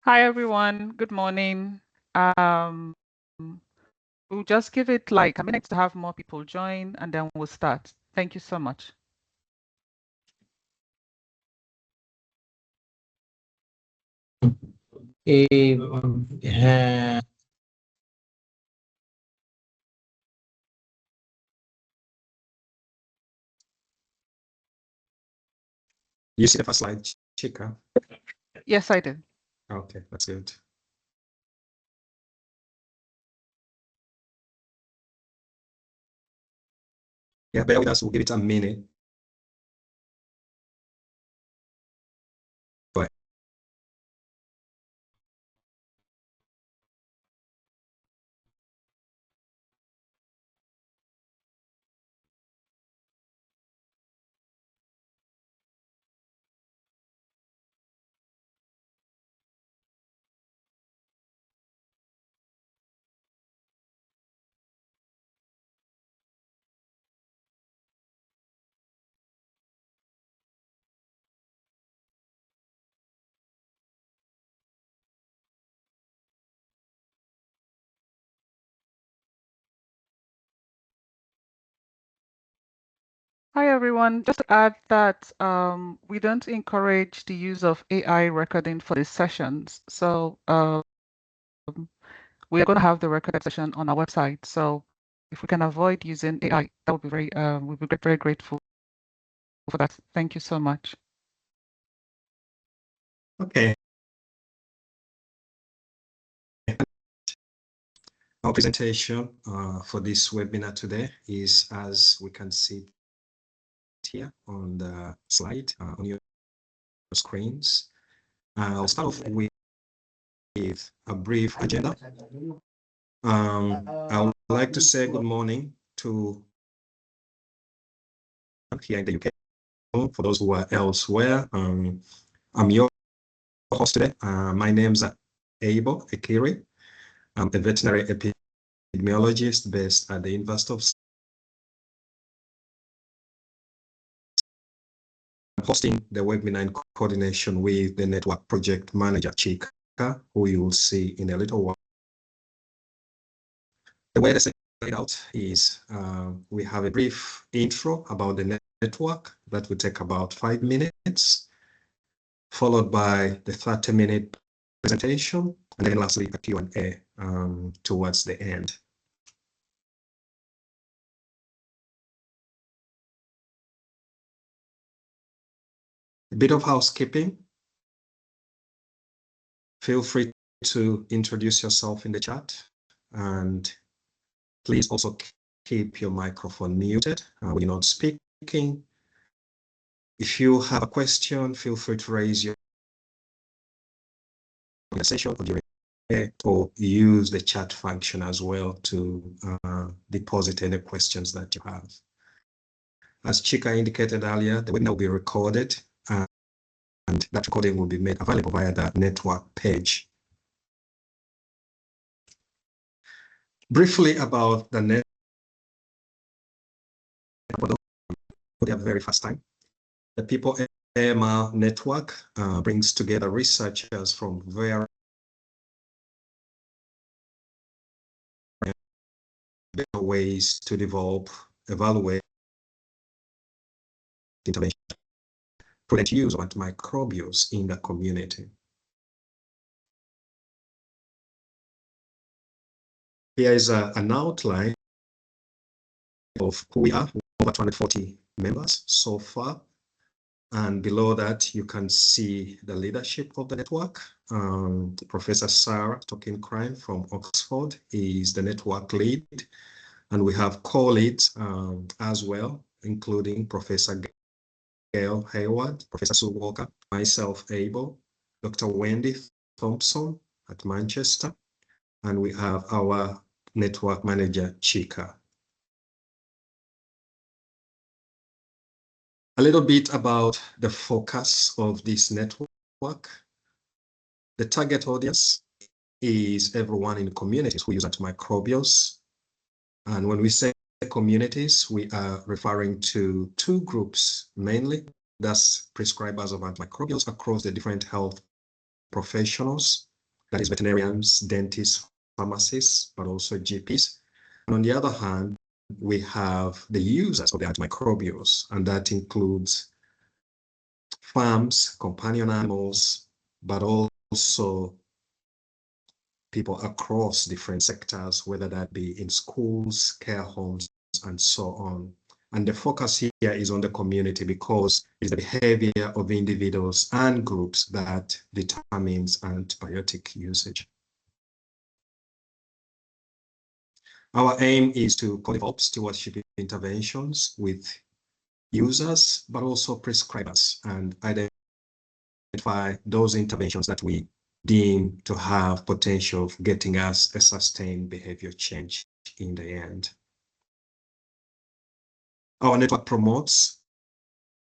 Hi, everyone. Good morning. Um, we'll just give it like a minute to have more people join, and then we'll start. Thank you so much. You see the first slide, Chika? Yes, I did. Okay, that's good. Yeah, bear with us. We'll give it a minute. Go ahead. Hi, everyone. Just to add that we don't encourage the use of AI recording for these sessions. So we are going to have the recorded session on our website. So if we can avoid using AI, that would be we'd be very grateful for that. Thank you so much. Okay. Our presentation for this webinar today is, as we can see here on the slide on your screens. I'll start off with a brief agenda. I would like to say good morning to here in the UK. For those who are elsewhere, I'm your host today. My name's Abel Ekiri. I'm a veterinary epidemiologist based at the University of. I'm hosting the webinar in coordination with the network project manager, Chika, who you will see in a little while. The way this is laid out is we have a brief intro about the network that will take about 5 minutes, followed by the 30-minute presentation, and then lastly a Q&A towards the end. A bit of housekeeping. Feel free to introduce yourself in the chat, and please also keep your microphone muted when you're not speaking. If you have a question, feel free to raise your conversation or use the chat function as well to deposit any questions that you have. As Chika indicated earlier, the webinar will be recorded, and that recording will be made available via the network page. Briefly about the network, for the very first time, the People AMR network brings together researchers from various ways to develop, evaluate intervention, prudent use of antimicrobials in the community. Here is an outline of who we are, over 240 members so far. And below that, you can see the leadership of the network. Professor Sarah Tokin-Crime from Oxford is the network lead. And we have co-leads as well, including Professor Gail Hayward, Professor Sue Walker, myself, Abel, Dr. Wendy Thompson at Manchester, and we have our network manager, Chika. A little bit about the focus of this network. The target audience is everyone in communities who use antimicrobials. And when we say communities, we are referring to two groups mainly. That's prescribers of antimicrobials across the different health professionals that is veterinarians, dentists, pharmacists, but also GPs. And on the other hand, we have the users of the antimicrobials, and that includes farms, companion animals, but also people across different sectors, whether that be in schools, care homes, and so on. And the focus here is on the community because it's the behavior of individuals and groups that determines antibiotic usage. Our aim is to co-develop stewardship interventions with users, but also prescribers, and identify those interventions that we deem to have potential of getting us a sustained behavior change in the end. Our network promotes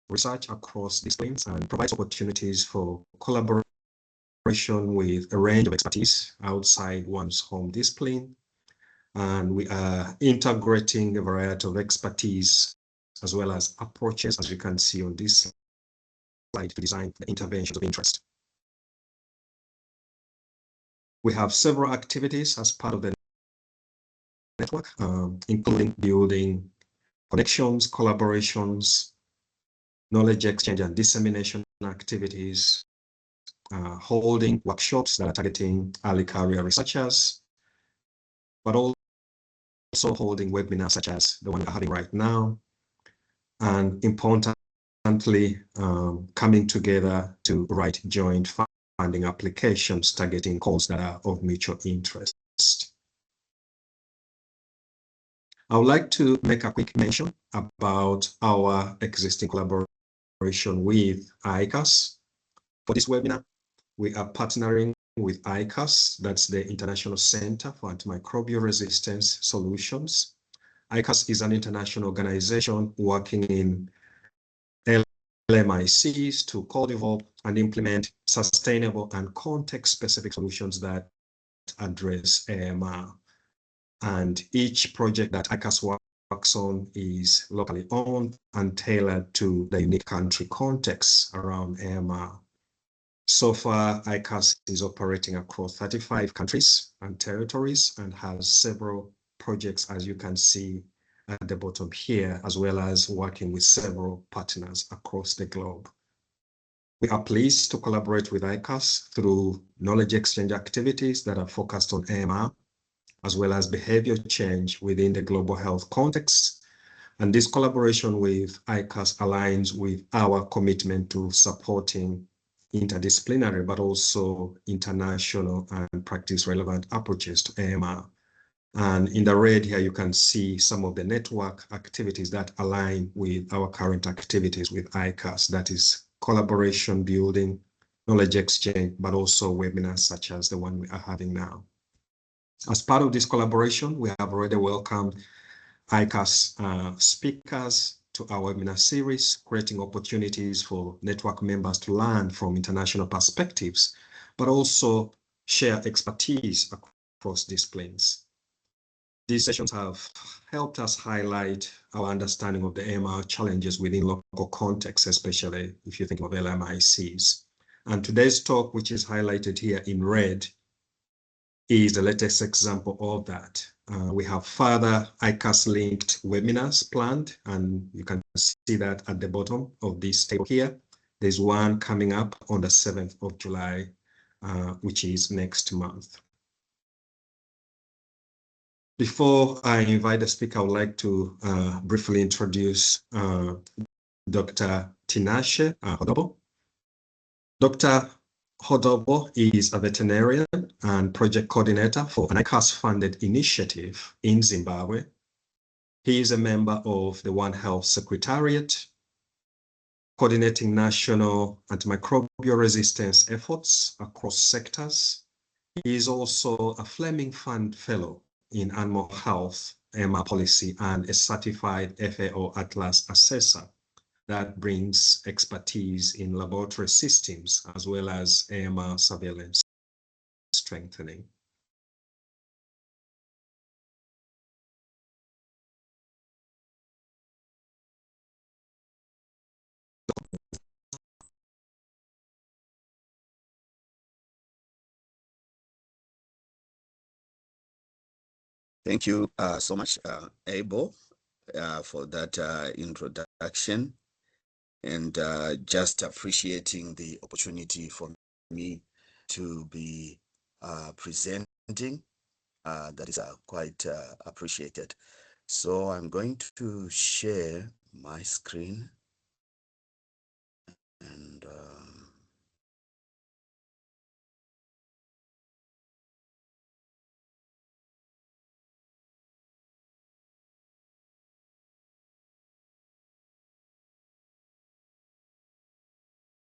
research across disciplines and provides opportunities for collaboration with a range of expertise outside one's home discipline. And we are integrating a variety of expertise as well as approaches, as you can see on this slide, to design the interventions of interest. We have several activities as part of the network, including building connections, collaborations, knowledge exchange and dissemination activities, holding workshops that are targeting early career researchers, but also holding webinars such as the one we're having right now, and importantly, coming together to write joint funding applications targeting causes that are of mutual interest. I would like to make a quick mention about our existing collaboration with ICAS. For this webinar, we are partnering with ICAS, that's the International Center for Antimicrobial Resistance Solutions. ICAS is an international organization working in LMICs to co-develop and implement sustainable and context-specific solutions that address AMR. And each project that ICAS works on is locally owned and tailored to the unique country context around AMR. So far, ICAS is operating across 35 countries and territories and has several projects, as you can see at the bottom here, as well as working with several partners across the globe. We are pleased to collaborate with ICAS through knowledge exchange activities that are focused on AMR, as well as behavior change within the global health context. And this collaboration with ICAS aligns with our commitment to supporting interdisciplinary, but also international and practice-relevant approaches to AMR. And in the red here, you can see some of the network activities that align with our current activities with ICAS, that is collaboration building, knowledge exchange, but also webinars such as the one we are having now. As part of this collaboration, we have already welcomed ICAS speakers to our webinar series, creating opportunities for network members to learn from international perspectives, but also share expertise across disciplines. These sessions have helped us highlight our understanding of the AMR challenges within local contexts, especially if you think of LMICs. And today's talk, which is highlighted here in red, is the latest example of that. We have further ICAS-linked webinars planned, and you can see that at the bottom of this table here. There's one coming up on the 7th of July, which is next month. Before I invite the speaker, I would like to briefly introduce Dr. Tinashe Hodobo. Dr. Hodobo is a veterinarian and project coordinator for an ICAS-funded initiative in Zimbabwe. He is a member of the One Health Secretariat, coordinating national antimicrobial resistance efforts across sectors. He is also a Fleming Fund Fellow in Animal Health, AMR Policy, and a certified FAO Atlas assessor that brings expertise in laboratory systems as well as AMR surveillance strengthening. Thank you so much, Abel, for that introduction, and just appreciating the opportunity for me to be presenting. That is quite appreciated. So I'm going to share my screen, and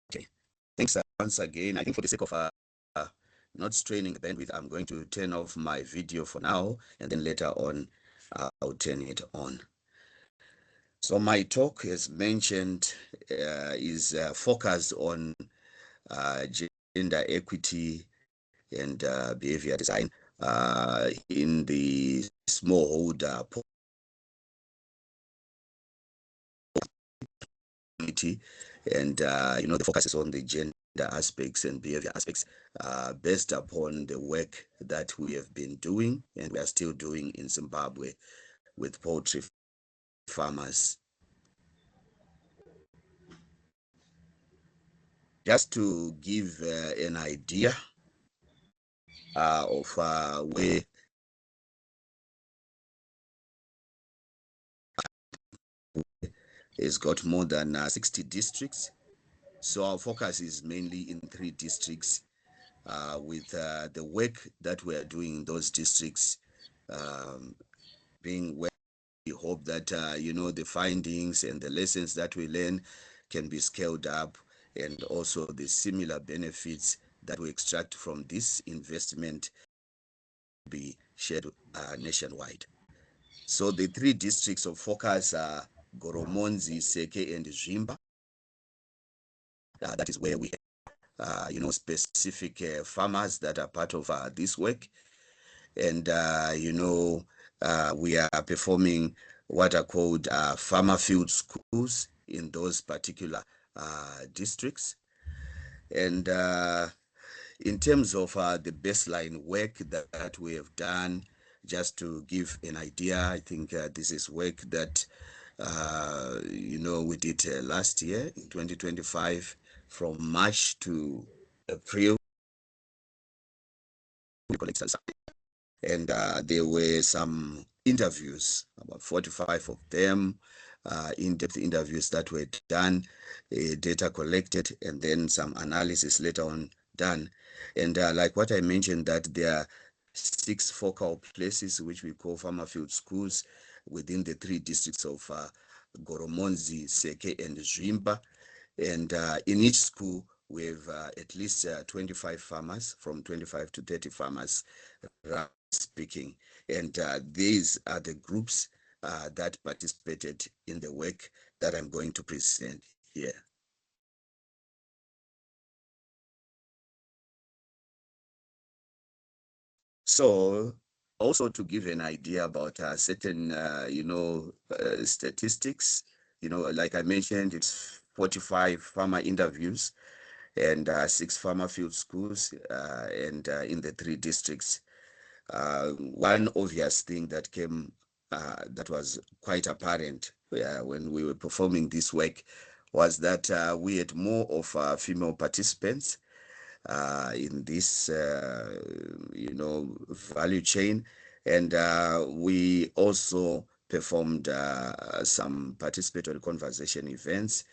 okay. Thanks once again. I think for the sake of not straining the bandwidth, I'm going to turn off my video for now, and then later on, I'll turn it on. So my talk, as mentioned, is focused on gender equity and behavior design in the smallholder community. And, the focus is on the gender aspects and behavior aspects based upon the work that we have been doing and we are still doing in Zimbabwe with poultry farmers. Just to give an idea of where it's got more than 60 districts. So our focus is mainly in 3 districts with the work that we are doing in those districts being where we hope that, the findings and the lessons that we learn can be scaled up, and also the similar benefits that we extract from this investment be shared nationwide. So the 3 districts of focus are Goromonzi, Seke, and Zvimba. That is where we specific farmers that are part of this work. And, we are performing what are called farmer field schools in those particular districts. And in terms of the baseline work that we have done, just to give an idea, I think this is work that, we did last year in 2025 from March to April. And there were some interviews, about 45 of them, in-depth interviews that were done, data collected, and then some analysis later on done. And like what I mentioned, that there are 6 focal places which we call farmer field schools within the 3 districts of Goromonzi, Seke, and Zvimba. And in each school, we have at least 25 farmers, from 25 to 30 farmers speaking. And these are the groups that participated in the work that I'm going to present here. So also to give an idea about certain, statistics, like I mentioned, it's 45 farmer interviews and 6 farmer field schools and in the 3 districts. One obvious thing that came that was quite apparent when we were performing this work was that we had more of female participants in this, value chain. And we also performed some participatory conversation events,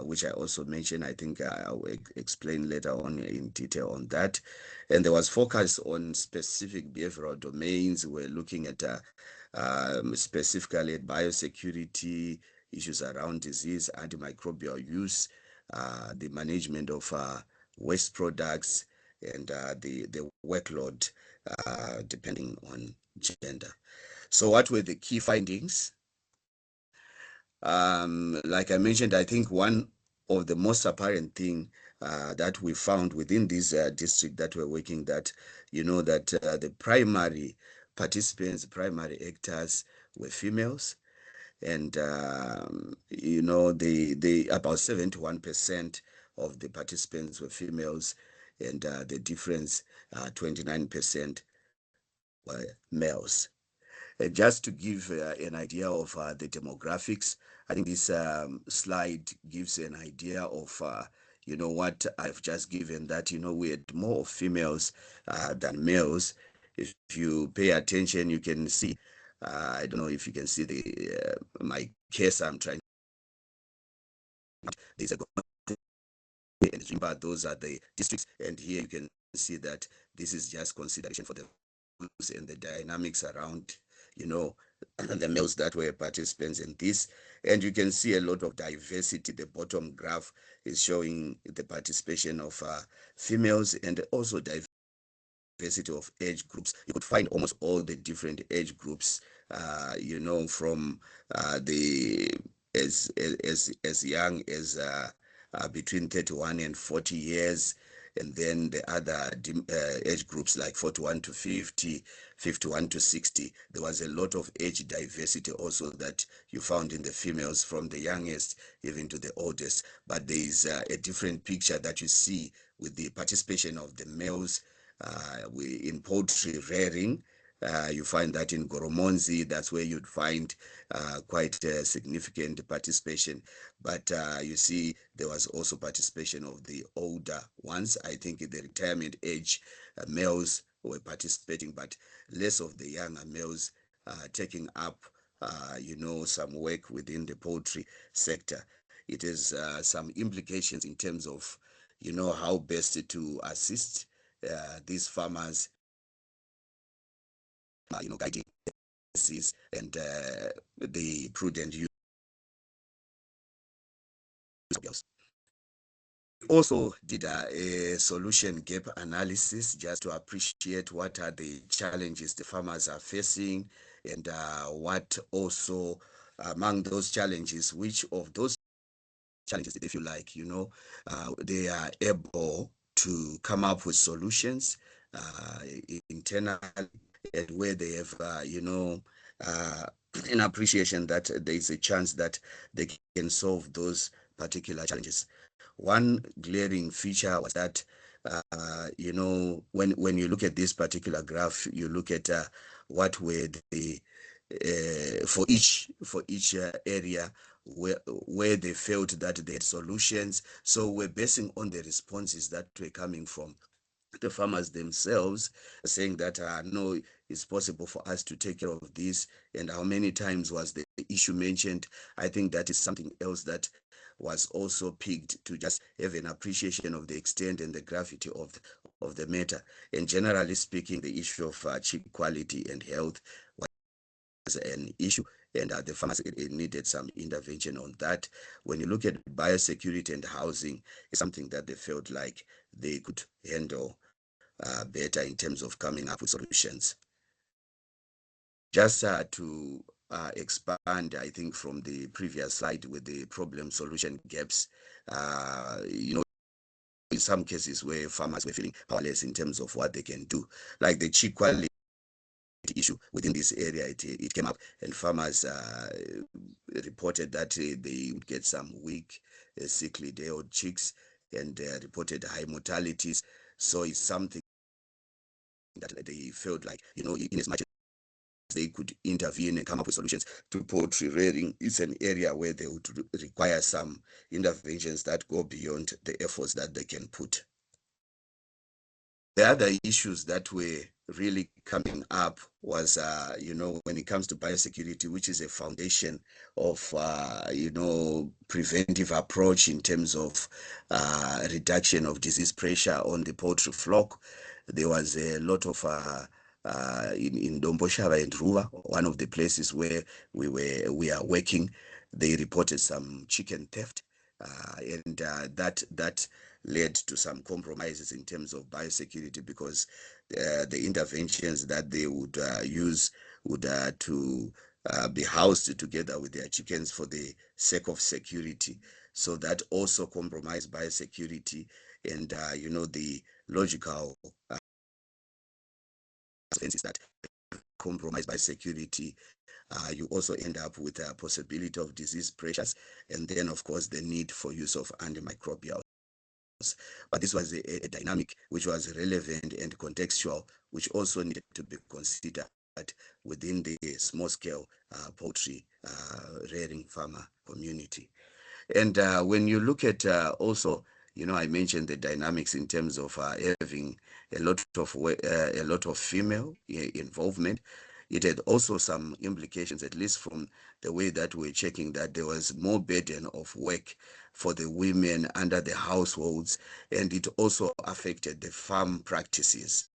which I also mentioned. I think I will explain later on in detail on that. And there was focus on specific behavioral domains. We're looking at specifically at biosecurity, issues around disease, antimicrobial use, the management of waste products, and the workload depending on gender. So what were the key findings? Like I mentioned, I think one of the most apparent thing that we found within this district that we're working, that that the primary participants, primary actors were females, and the about 71% of the participants were females, and the difference 29% males. Just to give an idea of the demographics, I think this slide gives an idea of what I've just given, that we had more females than males. If you pay attention, you can see, I don't know if you can see my case I'm trying. There's a and Zimba, those are the districts, and here you can see that this is just consideration for the and the dynamics around the males that were participants in this. And you can see a lot of diversity. The bottom graph is showing the participation of females, and also diversity of age groups. You could find almost all the different age groups, from the as young as between 31 and 40 years, and then the other age groups like 41 to 50, 51 to 60. There was a lot of age diversity also that you found in the females, from the youngest even to the oldest. But there is a different picture that you see with the participation of the males in poultry rearing. You find that in Goromonzi, that's where you'd find quite a significant participation. But you see, there was also participation of the older ones. I think the retirement age males were participating, but less of the younger males taking up, some work within the poultry sector. It has some implications in terms of, how best to assist these farmers, guiding and the prudent use of bills. Also did a solution gap analysis just to appreciate what are the challenges the farmers are facing, and what also among those challenges, which of those challenges they feel like they are able to come up with solutions internally, and where they have uh, an appreciation that there is a chance that they can solve those particular challenges. One glaring feature was that when you look at this particular graph, you look at what were the for each area where they felt that they had solutions. So we're basing on the responses that were coming from the farmers themselves, saying that no, it's possible for us to take care of this. And how many times was the issue mentioned? I think that is something else that was also picked to just have an appreciation of the extent and the gravity of the matter. And generally speaking, the issue of chick quality and health was an issue, and the farmers it needed some intervention on that. When you look at biosecurity and housing, it's something that they felt like they could handle better in terms of coming up with solutions. Just to expand, I think, from the previous slide with the problem solution gaps, in some cases where farmers were feeling powerless in terms of what they can do, like the chick quality issue within this area, it came up, and farmers reported that they would get some weak, sickly day-old chicks, and reported high mortalities. So it's something that they felt like, in as much as they could intervene and come up with solutions to poultry rearing, it's an area where they would require some interventions that go beyond the efforts that they can put. The other issues that were really coming up was, when it comes to biosecurity, which is a foundation of, preventive approach in terms of reduction of disease pressure on the poultry flock. There was a lot of in Domboshava and Ruwa, one of the places where we are working, they reported some chicken theft, and that led to some compromises in terms of biosecurity, because the interventions that they would use would to be housed together with their chickens for the sake of security. So that also compromised biosecurity, and the logical sense is that compromised biosecurity, you also end up with a possibility of disease pressures, and then of course the need for use of antimicrobials. But this was a dynamic which was relevant and contextual which also needed to be considered within the small-scale poultry rearing farmer community. And when you look at also, I mentioned the dynamics in terms of having a lot of female involvement. It had also some implications, at least from the way that we're checking, that there was more burden of work for the women under the households, and it also affected the farm practices.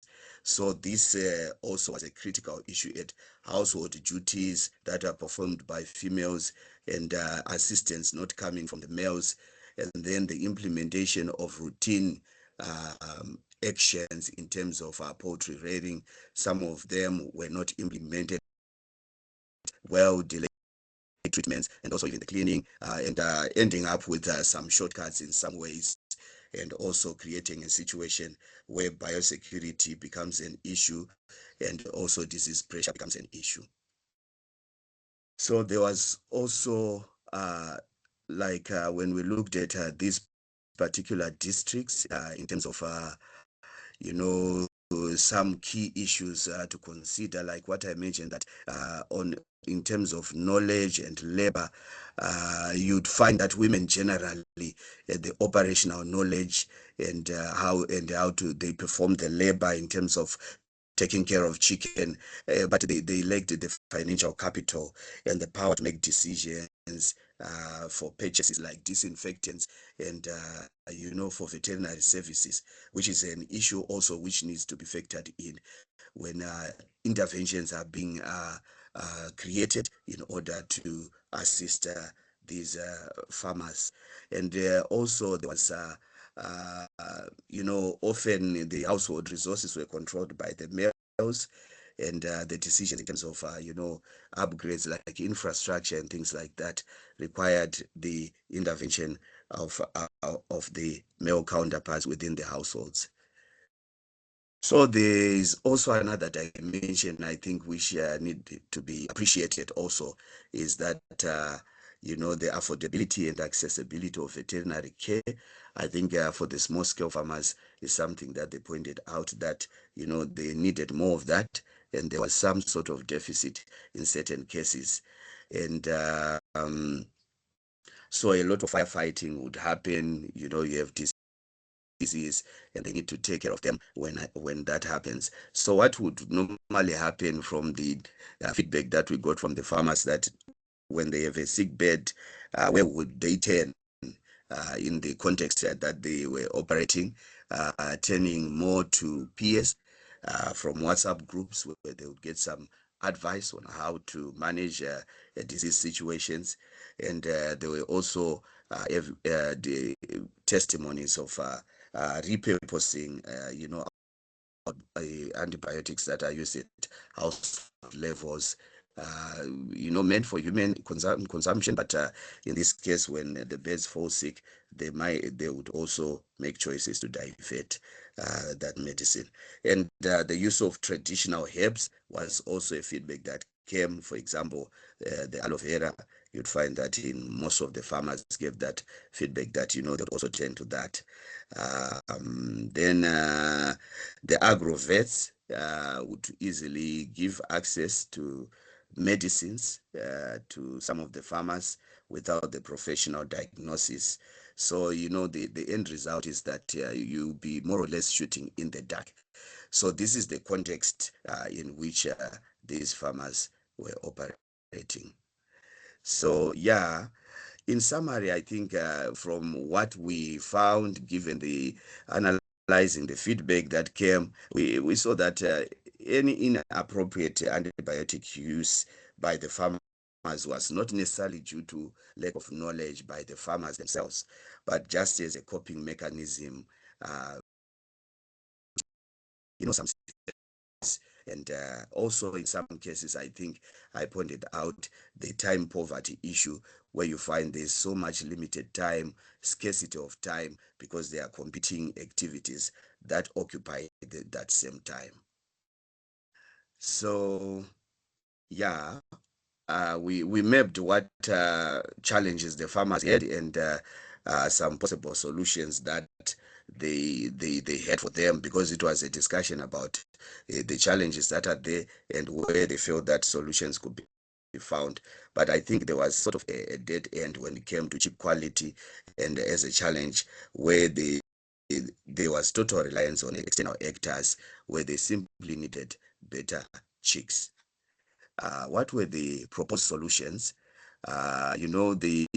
So this also was a critical issue at household duties that are performed by females, and assistance not coming from the males, and then the implementation of routine actions in terms of poultry rearing. Some of them were not implemented well, delayed treatments, and also even the cleaning, and ending up with some shortcuts in some ways, and also creating a situation where biosecurity becomes an issue, and also disease pressure becomes an issue. So there was also when we looked at these particular districts in terms of some key issues to consider, like what I mentioned, that on in terms of knowledge and labor, you'd find that women generally the operational knowledge and how to they perform the labor in terms of taking care of chicken, but they lacked the financial capital and the power to make decisions for purchases like disinfectants and for veterinary services, which is an issue also which needs to be factored in when interventions are being created in order to assist these farmers. And also there was often the household resources were controlled by the males, and the decisions in terms of upgrades like infrastructure and things like that required the intervention of the male counterparts within the households. So there is also another dimension I think which need to be appreciated also, is that the affordability and accessibility of veterinary care. I think for the small scale farmers is something that they pointed out, that they needed more of that, and there was some sort of deficit in certain cases. And so a lot of firefighting would happen. You have disease, and they need to take care of them when that happens. So what would normally happen from the feedback that we got from the farmers, that when they have a sick bird, where would they turn in the context that they were operating, turning more to peers from WhatsApp groups, where they would get some advice on how to manage disease situations. And there were also the testimonies of repurposing, antibiotics that are used at household levels, meant for human consumption. But in this case, when the birds fall sick, they would also make choices to divert that medicine. And the use of traditional herbs was also a feedback that came. For example, the aloe vera, you'd find that in most of the farmers gave that feedback, that they'd also tend to that. Then the agrovets would easily give access to medicines to some of the farmers without the professional diagnosis. So the end result is that you'll be more or less shooting in the dark. So this is the context in which these farmers were operating. So yeah, in summary, I think from what we found, given the analyzing the feedback that came, we saw that any inappropriate antibiotic use by the farmers was not necessarily due to lack of knowledge by the farmers themselves, but just as a coping mechanism, some. And also in some cases, I think I pointed out the time poverty issue, where you find there's so much limited time, scarcity of time, because there are competing activities that occupy that same time. So yeah, we mapped what challenges the farmers had, and some possible solutions that they had for them, because it was a discussion about the challenges that are there and where they felt that solutions could be found. But I think there was sort of a dead end when it came to chip quality, and as a challenge where there was total reliance on external actors, where they simply needed better chicks. What were the proposed solutions? The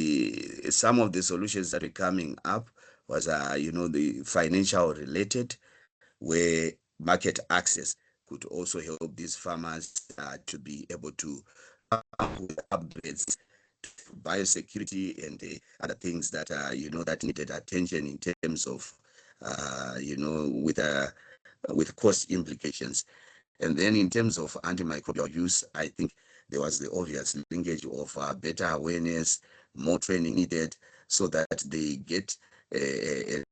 some of the solutions that were coming up was the financial related, where market access could also help these farmers to be able to come with upgrades to biosecurity and other things that that needed attention in terms of with cost implications. And then in terms of antimicrobial use, I think there was the obvious linkage of better awareness, more training needed, so that they get an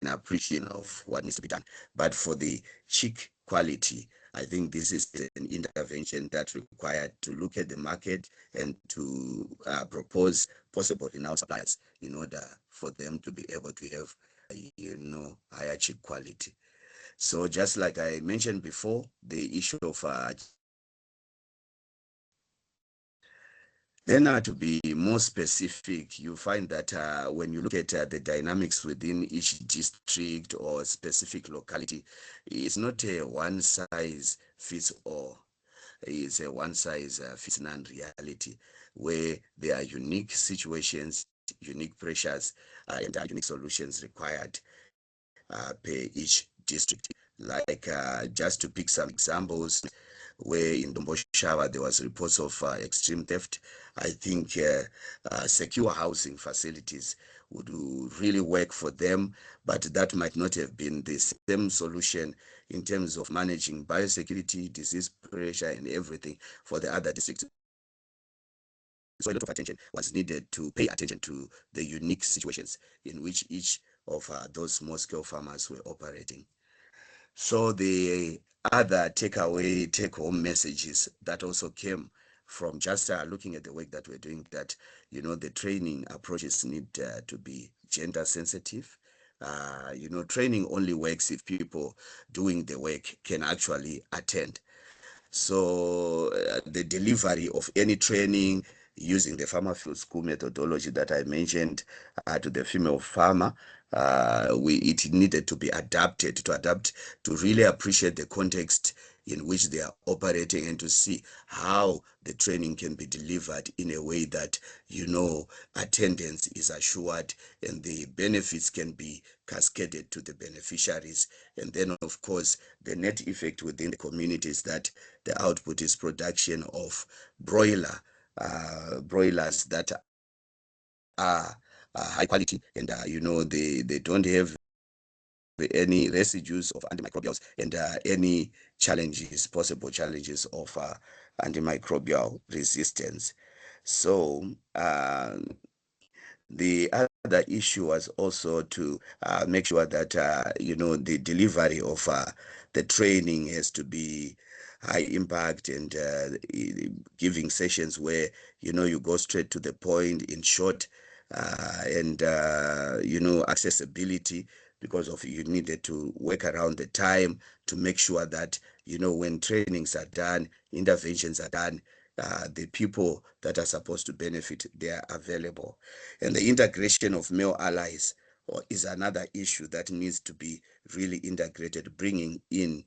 appreciation of what needs to be done. But for the chick quality, I think this is an intervention that required to look at the market and to propose possible renowned suppliers in order for them to be able to have higher chick quality. So just like I mentioned before, the issue of then to be more specific, you find that when you look at the dynamics within each district or specific locality, it's not a one size fits all. It's a one size fits none reality, where there are unique situations, unique pressures, and unique solutions required per each district. Like just to pick some examples, where in Domboshava there was reports of extreme theft. I think secure housing facilities would really work for them, but that might not have been the same solution in terms of managing biosecurity, disease pressure, and everything for the other districts. So a lot of attention was needed to pay attention to the unique situations in which each of those small-scale farmers were operating. So the other takeaway, take-home messages that also came from just looking at the work that we're doing, that the training approaches need to be gender sensitive. Training only works if people doing the work can actually attend. So the delivery of any training using the farmer field school methodology that I mentioned to the female farmer, it needed to be adapted to adapt to really appreciate the context in which they are operating, and to see how the training can be delivered in a way that attendance is assured and the benefits can be cascaded to the beneficiaries. And then of course the net effect within the community is that the output is production of broilers that are high quality, and they don't have any residues of antimicrobials and any possible challenges of antimicrobial resistance. So the other issue was also to make sure that the delivery of the training has to be high impact, and giving sessions where you go straight to the point in short, and accessibility, because of you needed to work around the time to make sure that when trainings are done, interventions are done, the people that are supposed to benefit, they are available. And the integration of male allies is another issue that needs to be really integrated, bringing in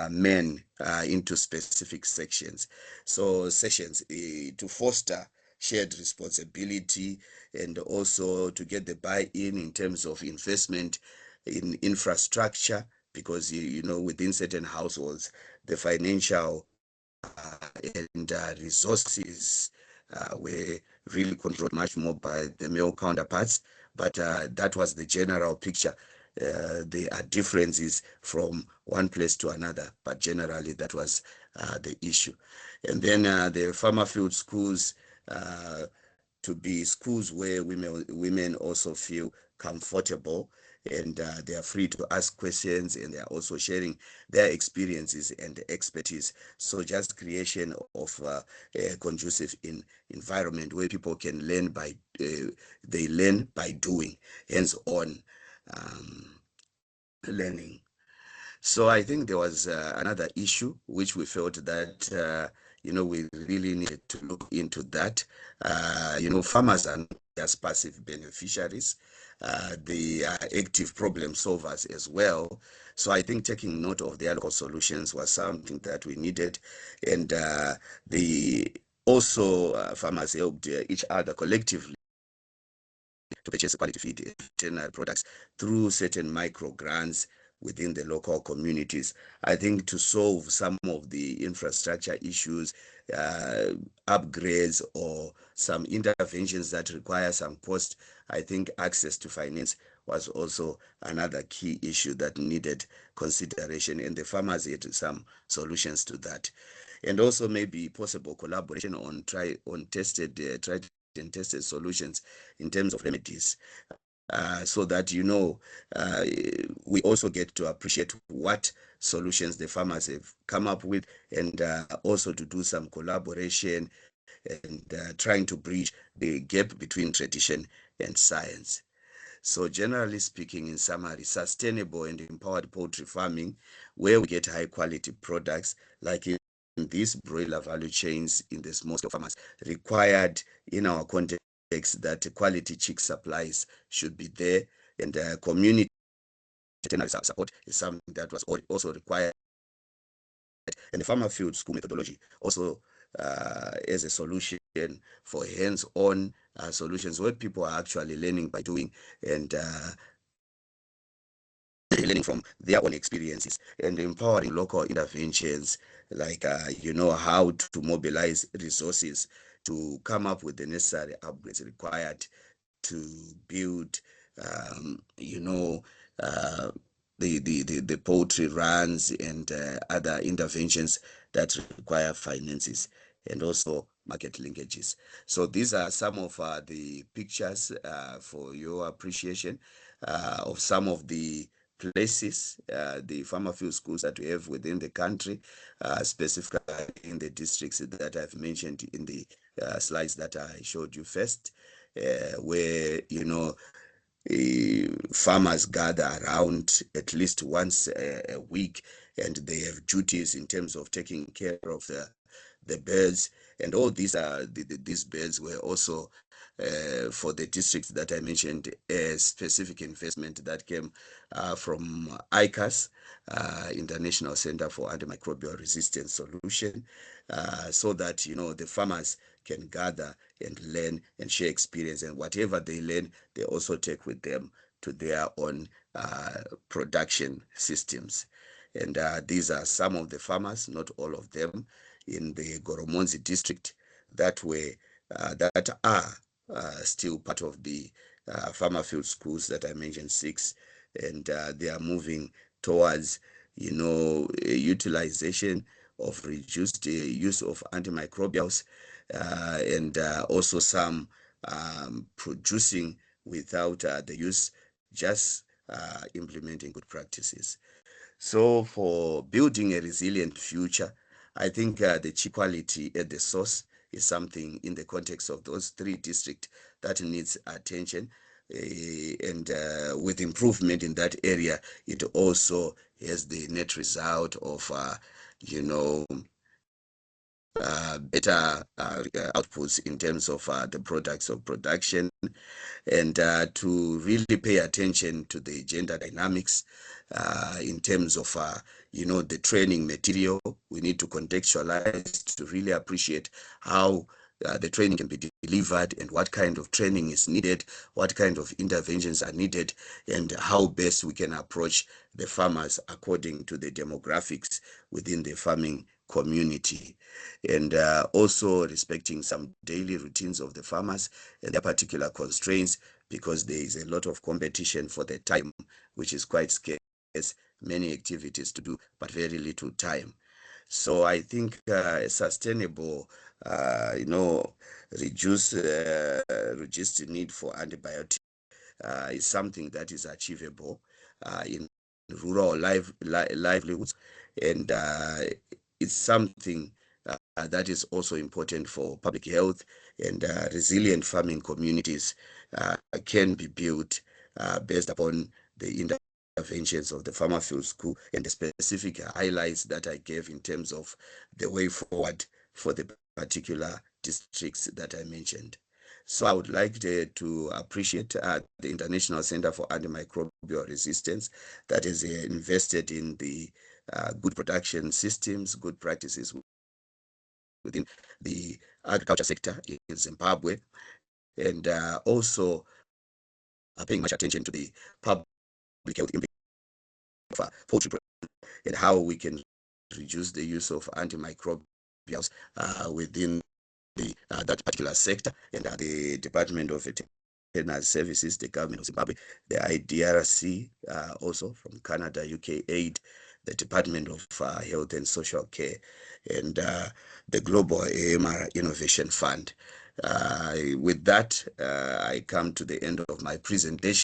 men into specific sections. So sessions to foster shared responsibility, and also to get the buy-in in terms of investment in infrastructure, because within certain households the financial and resources were really controlled much more by the male counterparts. But that was the general picture. There are differences from one place to another, but generally that was the issue. And then the farmer field schools to be schools where women also feel comfortable, and they are free to ask questions, and they are also sharing their experiences and expertise. So just creation of a conducive environment where people can learn by they learn by doing, hands on. learning. So I think there was another issue which we felt that we really needed to look into that. Farmers are not just passive beneficiaries; they are active problem solvers as well. So I think taking note of their local solutions was something that we needed, and the also farmers helped each other collectively to purchase quality feed and veterinary products through certain micro grants within the local communities. I think to solve some of the infrastructure issues, upgrades, or some interventions that require some cost, I think access to finance was also another key issue that needed consideration, and the farmers had some solutions to that. And also maybe possible collaboration on tried and tested solutions in terms of remedies, so that uh, we also get to appreciate what solutions the farmers have come up with, and also to do some collaboration and trying to bridge the gap between tradition and science. So generally speaking, in summary, sustainable and empowered poultry farming, where we get high quality products like in these broiler value chains in the small scale farmers, required in our context that quality chick supplies should be there, and community support is something that was also required, and the farmer field school methodology also as a solution for hands-on solutions where people are actually learning by doing, and learning from their own experiences, and empowering local interventions like how to mobilize resources to come up with the necessary upgrades required to build uh, the poultry runs and other interventions that require finances and also market linkages. So these are some of the pictures for your appreciation of some of the places, the farmer field schools that we have within the country, specifically in the districts that I've mentioned in the slides that I showed you first, where farmers gather around at least once a week, and they have duties in terms of taking care of the birds, and all these birds were also for the districts that I mentioned, a specific investment that came from ICAS, International Center for Antimicrobial Resistance Solution, so that the farmers can gather and learn and share experience, and whatever they learn, they also take with them to their own production systems. And these are some of the farmers, not all of them, in the Goromonzi district that are still part of the farmer field schools that I mentioned, 6, and they are moving towards utilization of reduced use of antimicrobials, and also some producing without the use, just implementing good practices. So for building a resilient future, I think the chief quality at the source is something in the context of those 3 districts that needs attention. And with improvement in that area, it also has the net result of, you know, better outputs in terms of the products of production, and to really pay attention to the gender dynamics in terms of the training material. We need to contextualize to really appreciate how the training can be delivered, and what kind of training is needed, what kind of interventions are needed, and how best we can approach the farmers according to the demographics within the farming community, and also respecting some daily routines of the farmers and their particular constraints, because there is a lot of competition for the time, which is quite scarce, many activities to do, but very little time. So I think sustainable, reduce reduced need for antibiotics is something that is achievable in rural livelihoods, and it's something that is also important for public health, and resilient farming communities can be built based upon the interventions of the Farmer Field School and the specific highlights that I gave in terms of the way forward for the particular districts that I mentioned. So I would like to appreciate the International Center for Antimicrobial Resistance that is invested in the good production systems, good practices within the agriculture sector in Zimbabwe, and also paying much attention to the public health impact of poultry and how we can reduce the use of antimicrobials within that particular sector, and the Department of Veterinary Services, the government of Zimbabwe, the IDRC, also from Canada, UK Aid, the Department of Health and Social Care, and the Global AMR Innovation Fund. With that, I come to the end of my presentation,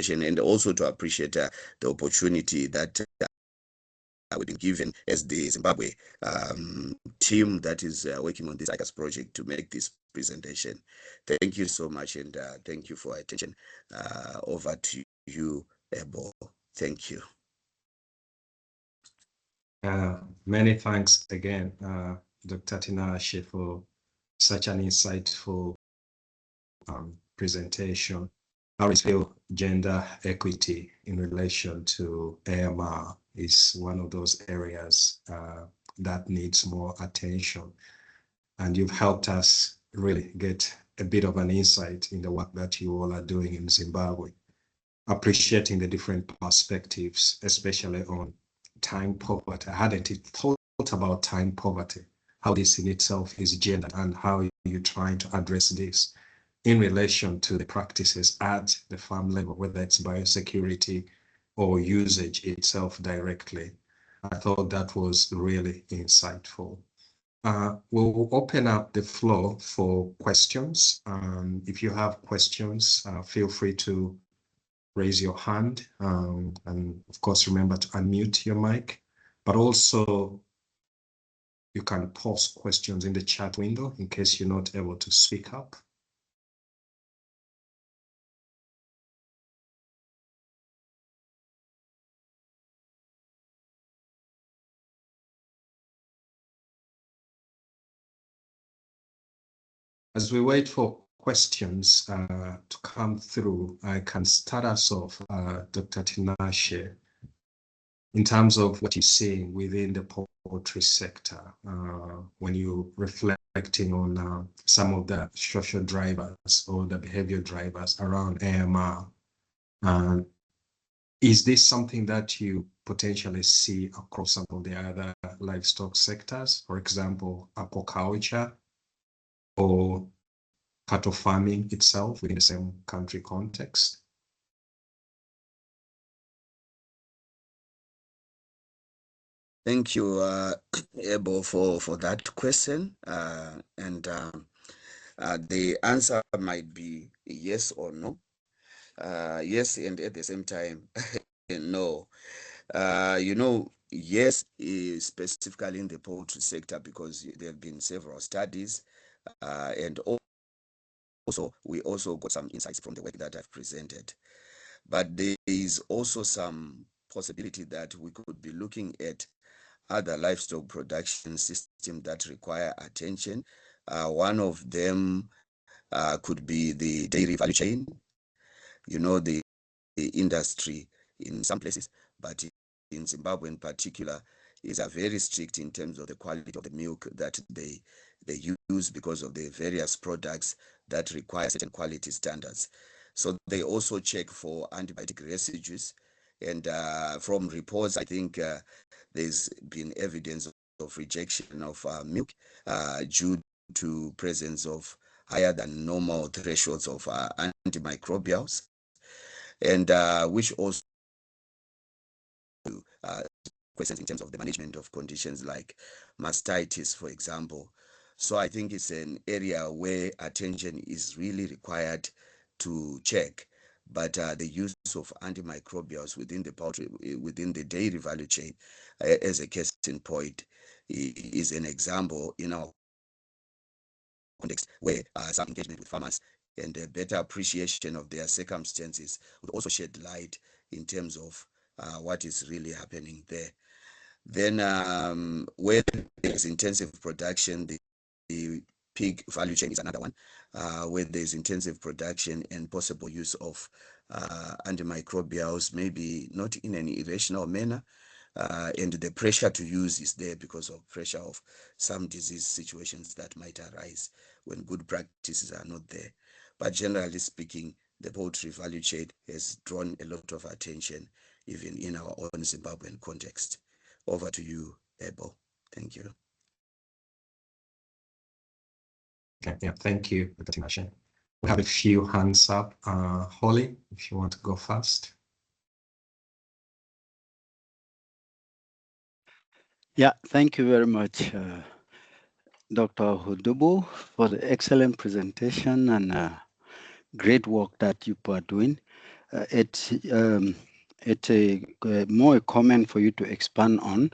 and also to appreciate the opportunity that we've been given as the Zimbabwe team that is working on this ICAS project to make this presentation. Thank you so much, and thank you for your attention. Over to you, Ebo. Thank you. Many thanks again, Dr. Tinashe, for such an insightful presentation. How is gender equity in relation to AMR is one of those areas that needs more attention. And you've helped us really get a bit of an insight in the work that you all are doing in Zimbabwe, appreciating the different perspectives, especially on time poverty. I hadn't thought about time poverty, how this in itself is gendered, and how you're trying to address this in relation to the practices at the farm level, whether it's biosecurity or usage itself directly. I thought that was really insightful. We'll open up the floor for questions. If you have questions, feel free to raise your hand. And of course, remember to unmute your mic, but also you can post questions in the chat window in case you're not able to speak up. As we wait for questions to come through, I can start us off, Dr. Tinashe, in terms of what you're seeing within the poultry sector, when you're reflecting on some of the social drivers or the behavior drivers around AMR. Is this something that you potentially see across some of the other livestock sectors, for example, aquaculture or cattle farming itself within the same country context? Thank you, Ebo, for that question. The answer might be yes or no. Yes, and at the same time, no. Yes, specifically in the poultry sector, because there have been several studies, and also we also got some insights from the work that I've presented. But there is also some possibility that we could be looking at other livestock production systems that require attention. One of them could be the dairy value chain. The industry in some places, but in Zimbabwe in particular, is very strict in terms of the quality of the milk that they use, because of the various products that require certain quality standards. So they also check for antibiotic residues, and from reports, I think there's been evidence of rejection of milk due to presence of higher than normal thresholds of antimicrobials, and which also questions in terms of the management of conditions like mastitis, for example. So I think it's an area where attention is really required to check. But the use of antimicrobials within the poultry, within the dairy value chain, as a case in point, is an example in our context where some engagement with farmers and a better appreciation of their circumstances would also shed light in terms of what is really happening there. Then where there's intensive production, the pig value chain is another one, where there's intensive production and possible use of antimicrobials, maybe not in an irrational manner, and the pressure to use is there because of pressure of some disease situations that might arise when good practices are not there. But generally speaking, the poultry value chain has drawn a lot of attention, even in our own Zimbabwean context. Over to you, Ebo. Thank you. Okay, yeah, thank you, Dr. Tinashe. We have a few hands up. Holly, if you want to go first. Yeah, thank you very much, Dr. Hudubu, for the excellent presentation and great work that you are doing. It's more a comment for you to expand on.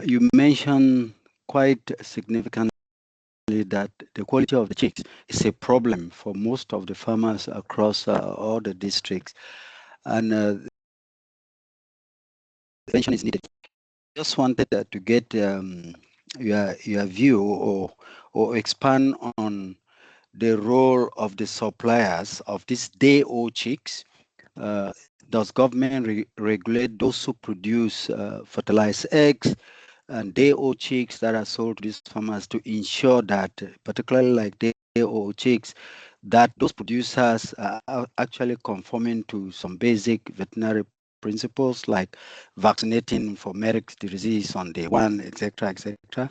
You mentioned quite significantly that the quality of the chicks is a problem for most of the farmers across all the districts, and the attention is needed. Just wanted to get your view or expand on the role of the suppliers of these day-old chicks. Does government regulate those who produce fertilized eggs and day-old chicks that are sold to these farmers to ensure that, particularly like day-old chicks, that those producers are actually conforming to some basic veterinary principles like vaccinating for Merrick's disease on day one, etc., etc.,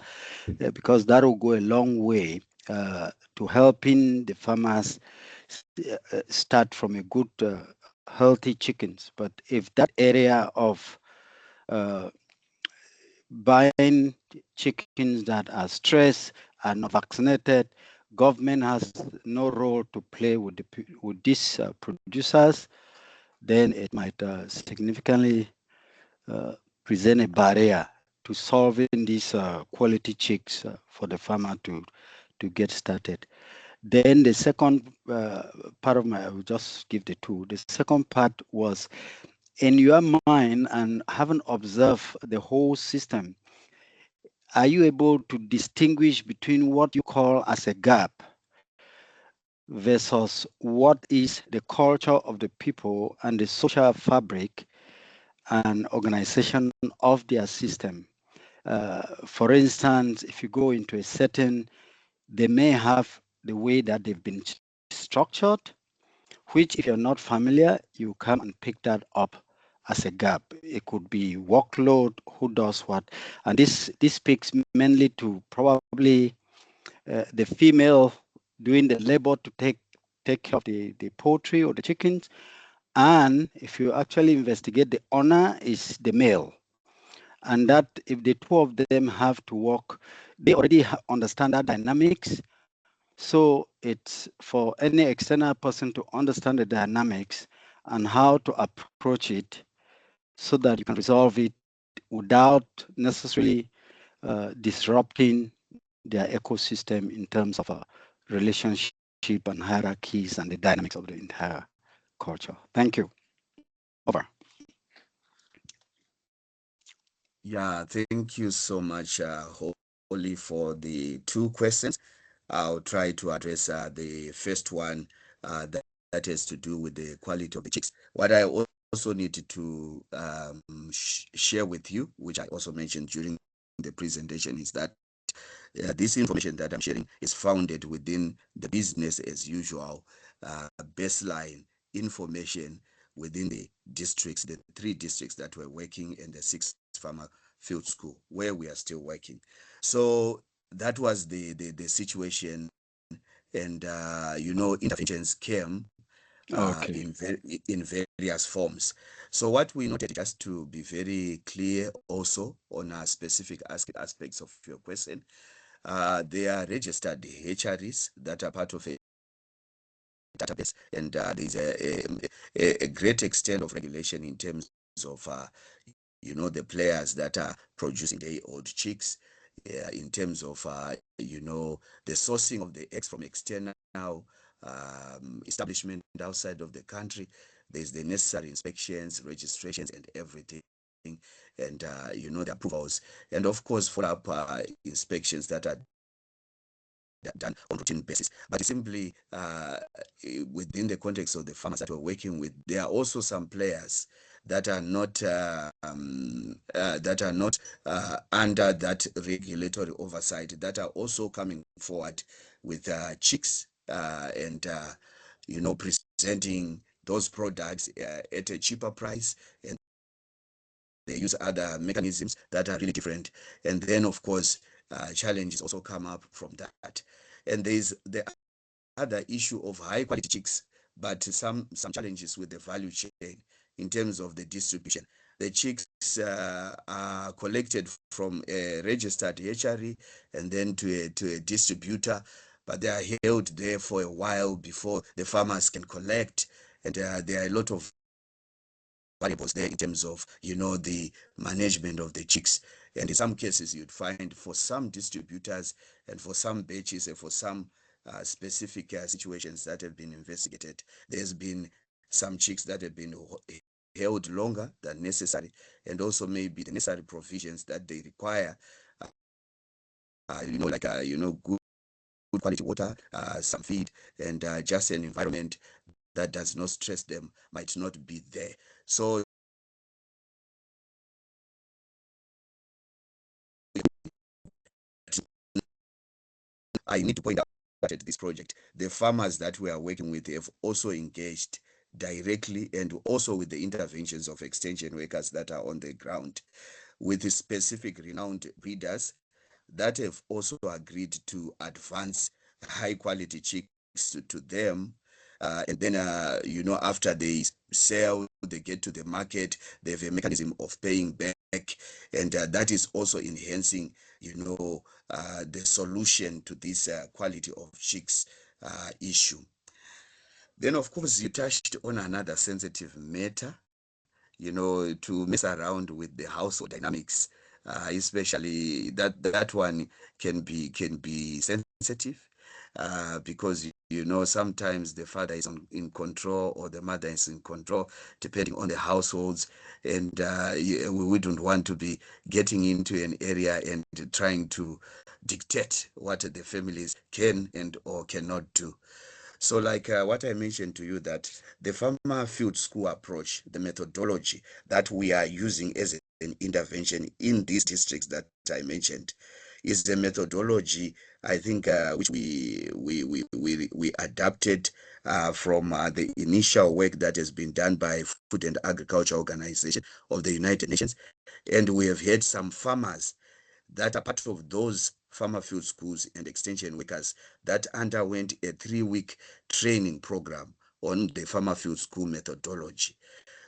because that will go a long way to helping the farmers start from a good, healthy chickens. But if that area of uh, buying chickens that are stressed and not vaccinated, government has no role to play with these producers, then it might significantly present a barrier to solving these quality chicks for the farmer to get started. Then the second part of I will just give the two. The second part was in your mind and having observed the whole system, are you able to distinguish between what you call as a gap versus what is the culture of the people and the social fabric and organization of their system? For instance, if you go into a setting, they may have the way that they've been structured, which if you're not familiar, you come and pick that up as a gap. It could be workload, who does what. And this speaks mainly to probably the female doing the labor to take care of the poultry or the chickens. And if you actually investigate, the owner is the male. And that if the two of them have to work, they already understand that dynamics. So it's for any external person to understand the dynamics and how to approach it so that you can resolve it without necessarily disrupting their ecosystem in terms of a relationship and hierarchies and the dynamics of the entire culture. Thank you. Over. Yeah, thank you so much, Holly, for the two questions. I'll try to address the first one that has to do with the quality of the chicks. What I also needed to share with you, which I also mentioned during the presentation, is that this information that I'm sharing is founded within the business as usual baseline information within the districts, the 3 districts that we're working in the 6 farmer field school where we are still working. So that was the situation, and interventions came Okay. in various forms. So what we noted, just to be very clear also on specific aspects of your question, they are registered hatcheries that are part of a database, and there's a great extent of regulation in terms of the players that are producing day-old chicks, in terms of the sourcing of the eggs from external establishment outside of the country. There's the necessary inspections, registrations, and everything, and the approvals, and of course follow-up inspections that are done on routine basis. But simply within the context of the farmers that we're working with, there are also some players that are not under that regulatory oversight, that are also coming forward with chicks and presenting those products at a cheaper price, and they use other mechanisms that are really different. And then of course challenges also come up from that. And there's the other issue of high quality chicks, but some challenges with the value chain in terms of the distribution. The chicks are collected from a registered hatchery and then to a distributor, but they are held there for a while before the farmers can collect. And there are a lot of variables there in terms of the management of the chicks. And in some cases you'd find for some distributors and for some batches and for some specific situations that have been investigated, there's been some chicks that have been held longer than necessary, and also maybe the necessary provisions that they require, good quality water, some feed, and just an environment that does not stress them might not be there. So I need to point out that at this project, the farmers that we are working with have also engaged directly and also with the interventions of extension workers that are on the ground, with the specific renowned breeders that have also agreed to advance high quality chicks to them. And then, after they sell, they get to the market, they have a mechanism of paying back. And that is also enhancing, the solution to this quality of chicks issue. Then, of course, you touched on another sensitive matter, to mess around with the household dynamics, especially that one can be sensitive, because sometimes the father is in control or the mother is in control, depending on the households, and we wouldn't want to be getting into an area and trying to dictate what the families can and or cannot do. So like what I mentioned to you, that the farmer field school approach, the methodology that we are using as an intervention in these districts that I mentioned, is the methodology, I think, which we adapted from the initial work that has been done by Food and Agriculture Organization of the United Nations. And we have had some farmers that are part of those farmer field schools and extension workers that underwent a 3-week training program on the farmer field school methodology.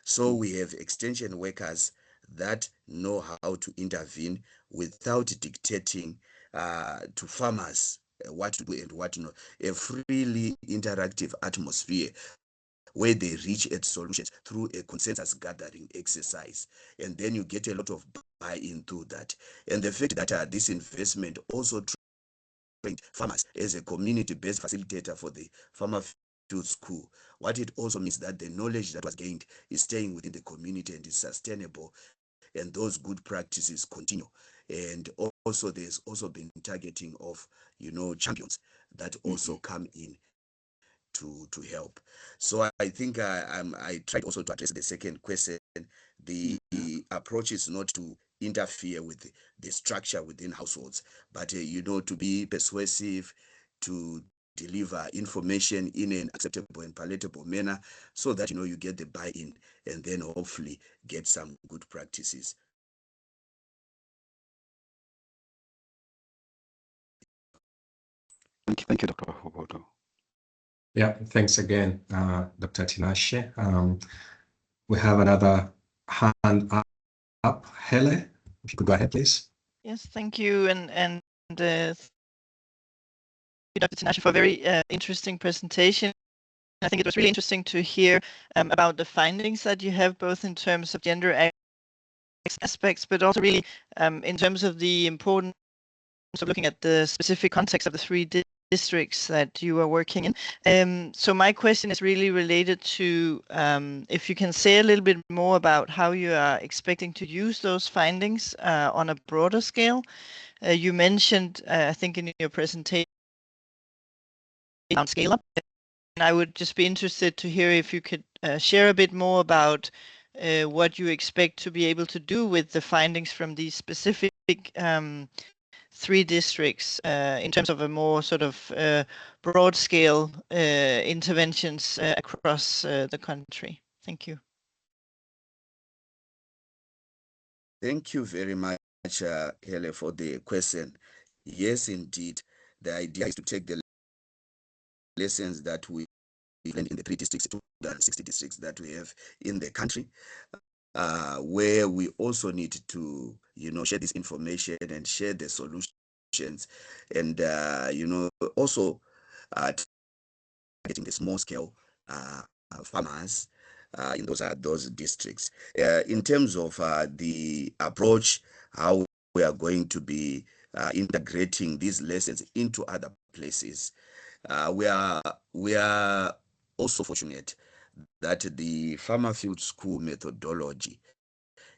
So we have extension workers that know how to intervene without dictating to farmers what to do and what not. A freely interactive atmosphere where they reach at solutions through a consensus gathering exercise. And then you get a lot of buy-in through that. And the fact that this investment also trained farmers as a community-based facilitator for the farmer field school, what it also means that the knowledge that was gained is staying within the community and is sustainable, and those good practices continue. And also there's also been targeting of champions that also come in to help. So I think I tried also to address the second question. The approach is not to interfere with the structure within households, but to be persuasive, to deliver information in an acceptable and palatable manner, so that you get the buy-in and then hopefully get some good practices. Thank you, Dr. Hoboto. Yeah, thanks again, Dr. Tinashe. We have another hand up. Hele, if you could go ahead, please. Yes, thank you, and thank you, Dr. Tinashe, for a very interesting presentation. I think it was really interesting to hear about the findings that you have, both in terms of gender aspects, but also really in terms of the importance of looking at the specific context of the 3 districts that you are working in. So my question is really related to if you can say a little bit more about how you are expecting to use those findings on a broader scale. You mentioned, I think in your presentation, on scale up. And I would just be interested to hear if you could share a bit more about what you expect to be able to do with the findings from these specific 3 districts in terms of a more sort of broad scale interventions across the country. Thank you. Thank you very much, Hele, for the question. Yes, indeed. The idea is to take the lessons that we learned in the 3 districts, 260 districts that we have in the country, where we also need to, share this information and share the solutions, and also getting the small scale farmers in those districts. In terms of the approach, how we are going to be integrating these lessons into other places, we are also fortunate that the farmer field school methodology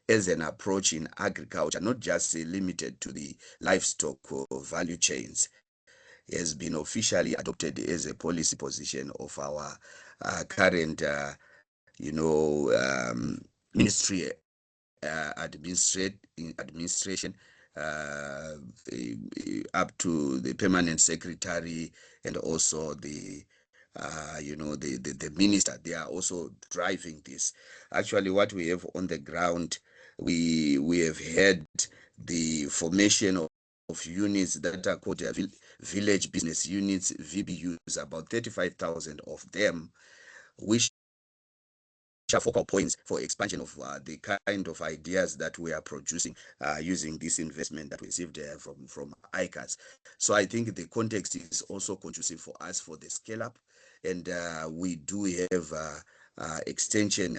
as an approach in agriculture, not just limited to the livestock value chains, has been officially adopted as a policy position of our current, ministry administration, up to the permanent secretary and also the the minister. They are also driving this. Actually, what we have on the ground, we have had the formation of units that are called village business units, VBUs, about 35,000 of them, which are focal points for expansion of the kind of ideas that we are producing using this investment that we received from ICAS. So I think the context is also conducive for us for the scale up, and we do have extension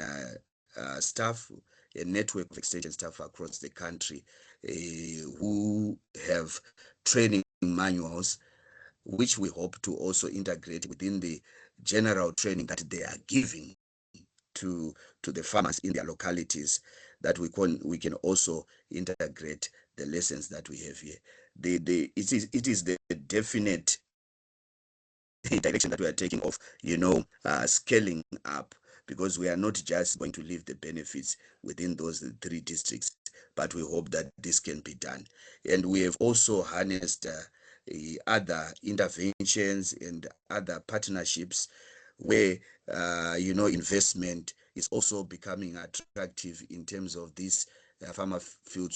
staff, a network of extension staff across the country who have training manuals, which we hope to also integrate within the general training that they are giving to the farmers in their localities, that we can also integrate the lessons that we have here. It is the definite direction that we are taking of scaling up, because we are not just going to leave the benefits within those 3 districts, but we hope that this can be done. And we have also harnessed other interventions and other partnerships where investment is also becoming attractive in terms of these farmer field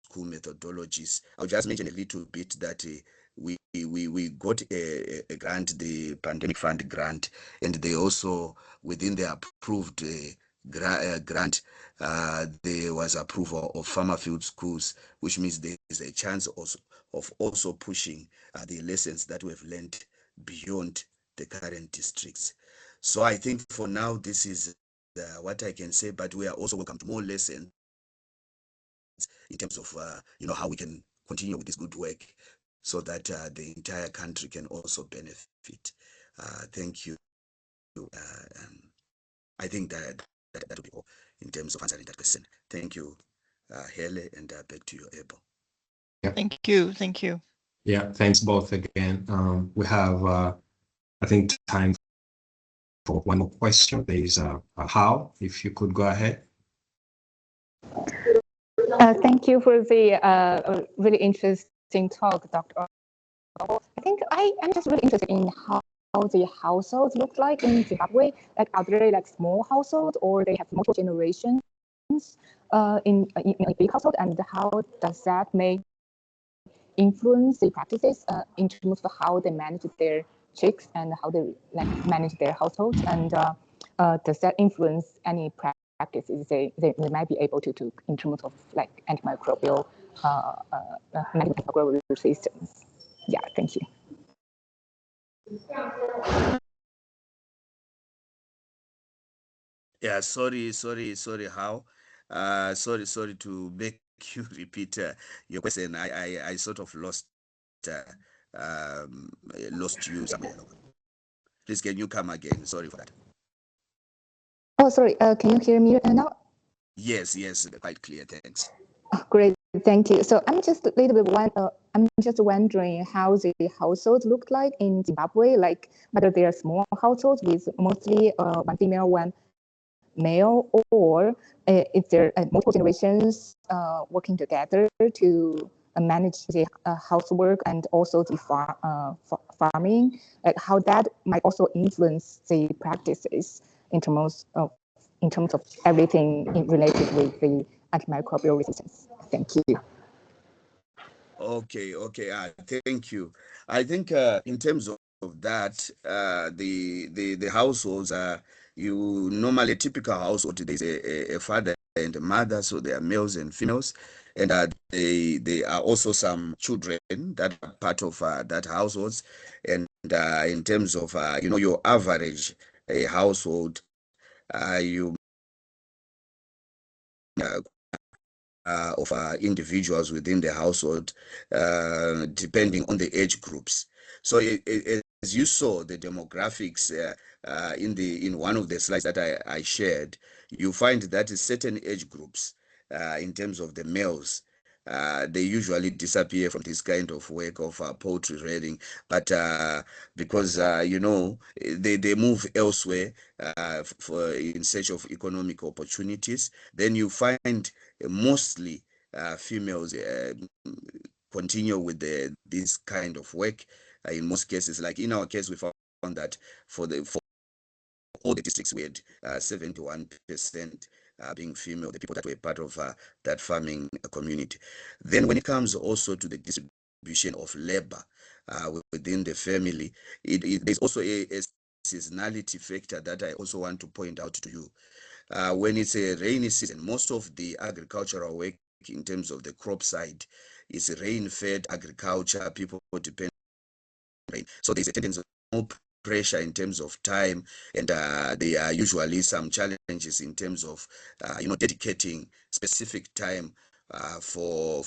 school methodologies. I'll just mention a little bit that we got a grant, the pandemic fund grant, and they also, within the approved grant, there was approval of farmer field schools, which means there is a chance also of also pushing the lessons that we've learned beyond the current districts. So I think for now, this is what I can say, but we are also welcome to more lessons in terms of how we can continue with this good work so that the entire country can also benefit. Thank you. I think that will be all in terms of answering that question. Thank you, Hele, and back to you, Abel. Yeah. Thank you. Thank you. Yeah, thanks both again. We have, I think, time for one more question. There is How, if you could go ahead. Thank you for the really interesting talk, Dr. I think I'm just really interested in how the households look like in Zimbabwe. Like, are they like small households, or they have multiple generations in a big household, and how does that may influence the practices in terms of how they manage their chicks and how they manage their households, and does that influence any practices they might be able to do in terms of like antimicrobial antimicrobial resistance? Yeah, thank you. Yeah, sorry, How? Sorry to make you repeat your question. I sort of lost lost you somewhere. Please, can you come again? Sorry for that. Oh, sorry. Can you hear me now? Yes, quite clear. Thanks. Oh, great. Thank you. So I'm just a little bit I'm just wondering how the households look like in Zimbabwe, like whether they are small households with mostly one female, one male, or if there are multiple generations working together to manage the housework and also the farming, like how that might also influence the practices in terms of everything related with the antimicrobial resistance. Thank you. Okay. Thank you. I think in terms of that, the households are, you normally, a typical household, there's a father and a mother, so they are males and females, and they are also some children that are part of that households. And in terms of your average household, you of individuals within the household, depending on the age groups. So as you saw the demographics in one of the slides that I shared, you find that certain age groups, in terms of the males, they usually disappear from this kind of work of poultry rearing, but because they move elsewhere for in search of economic opportunities, then you find mostly females continue with this kind of work. In most cases, like in our case, we found that for all the districts, we had 71% being female, the people that were part of that farming community. Then when it comes also to the distribution of labor within the family, there's also a seasonality factor that I also want to point out to you. When it's a rainy season, most of the agricultural work in terms of the crop side is rain-fed agriculture. People depend on rain. So there's a tendency of more pressure in terms of time, and there are usually some challenges in terms of dedicating specific time for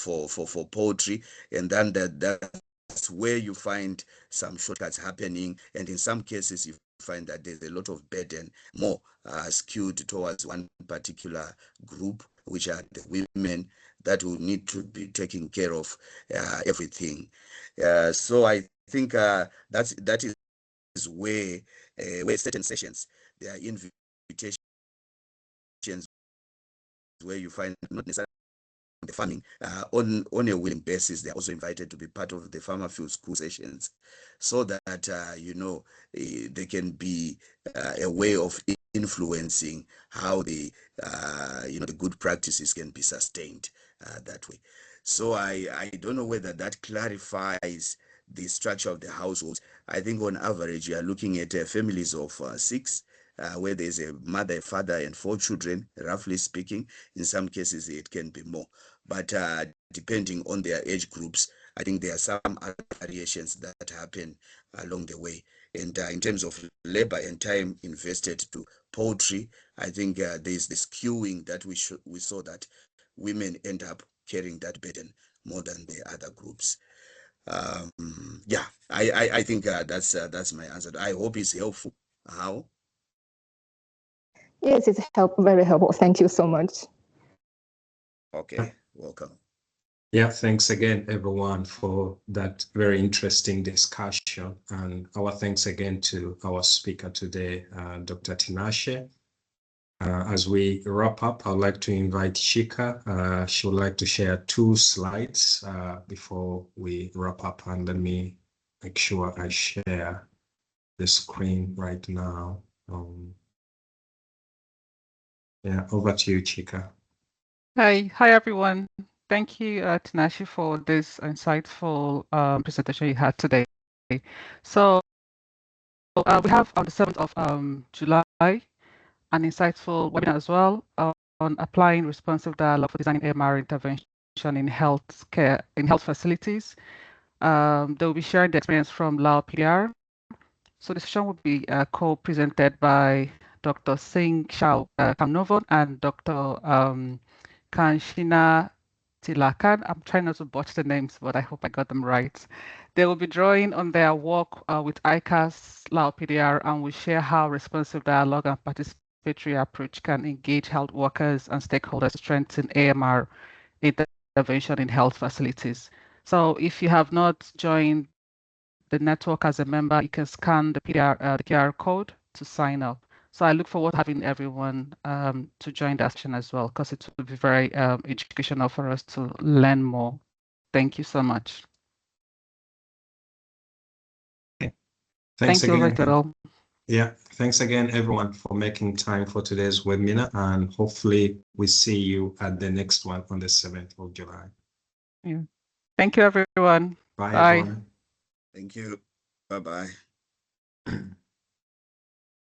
poultry, and then that's where you find some shortcuts happening, and in some cases you find that there's a lot of burden more skewed towards one particular group, which are the women that will need to be taking care of everything. So I think that is where certain sessions, there are invitations where you find not necessarily the farming on a willing basis. They're also invited to be part of the farmer field school sessions, so that they can be a way of influencing how the the good practices can be sustained that way. So I don't know whether that clarifies the structure of the households. I think on average you are looking at families of 6, where there's a mother, a father, and 4 children, roughly speaking. In some cases it can be more, but depending on their age groups, I think there are some other variations that happen along the way. And in terms of labor and time invested to poultry, I think there's this skewing that we saw that women end up carrying that burden more than the other groups. Yeah, I think that's my answer. I hope it's helpful. How? Yes, it's very helpful. Thank you so much. Okay, welcome. Yeah, thanks again, everyone, for that very interesting discussion. And our thanks again to our speaker today, Dr. Tinashe. As we wrap up, I'd like to invite Shika. She would like to share 2 slides before we wrap up. And let me make sure I share the screen right now. Yeah, over to you, Chika. Hi everyone. Thank you, Tinashe, for this insightful presentation you had today. So we have on the 7th of July an insightful webinar as well on applying responsive dialogue for designing AMR intervention in health facilities. They'll be sharing the experience from Lao PR. So the session will be co-presented by Dr. Singh Shao Kamnovan and Dr. Kanshina Tilakan. I'm trying not to botch the names, but I hope I got them right. They will be drawing on their work with ICAS, LAOPDR, and will share how responsive dialogue and participatory approach can engage health workers and stakeholders to strengthen AMR intervention in health facilities. So if you have not joined the network as a member, you can scan the QR code to sign up. So I look forward to having everyone to join the session as well, because it will be very educational for us to learn more. Thank you so much. Thanks Thank you, again. Behavioural. Yeah, thanks again, everyone, for making time for today's webinar, and hopefully we see you at the next one on the 7th of July. Yeah. Thank you, everyone. Bye, Bye. everyone. Thank you. Bye-bye.